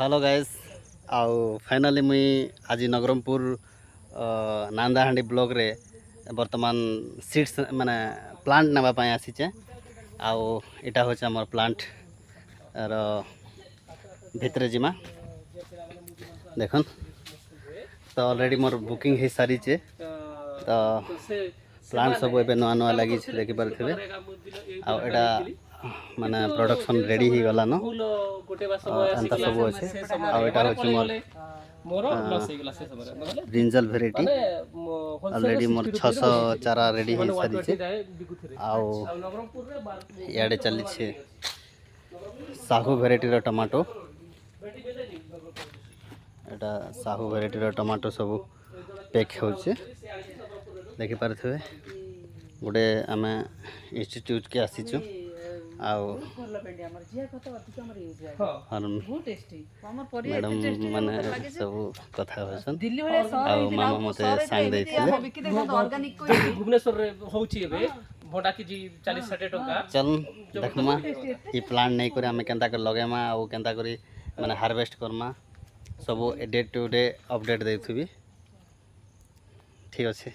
Hello guys आउ finally मुई आज नवरंगपुर नांदाहांडी ब्लॉक रे वर्तमान सीड्स माने प्लांट नेबा पई आसीचे आउ एटा होचे हमर प्लांट रो भितरे जिमा देखन तो ऑलरेडी मोर बुकिंग हे सारी छे तो प्लांट सब एबे नवा नवा लगी छे देखि परथिबे आउ एटा माने प्रोडक्शन रेडी ही गला न अंत सब अच्छे आउ एटा होचे मोर ब्रिंजल वेराइटी ऑलरेडी मोर 600 चारा रेडी हे सारी छे आउ याडे चली छे साहू वेराइटी रो टमाटो एटा साहू वेराइटी रो टमाटो सब पैक होचे देखि पारथबे गोटे आमे इंस्टीट्यूट के आसीचु आउ मैडम माने सब कथा होसन आउ मामा मते सांग दैथिले भुवनेश्वर रे होची एबे भोडा के जी 40 60 टका चल देखमा ई प्लांट नै करे हमें केनता कर लगेमा आउ केनता करी माने हार्वेस्ट करमा सब डे टू डे अपडेट देथुबी ठीक अछि।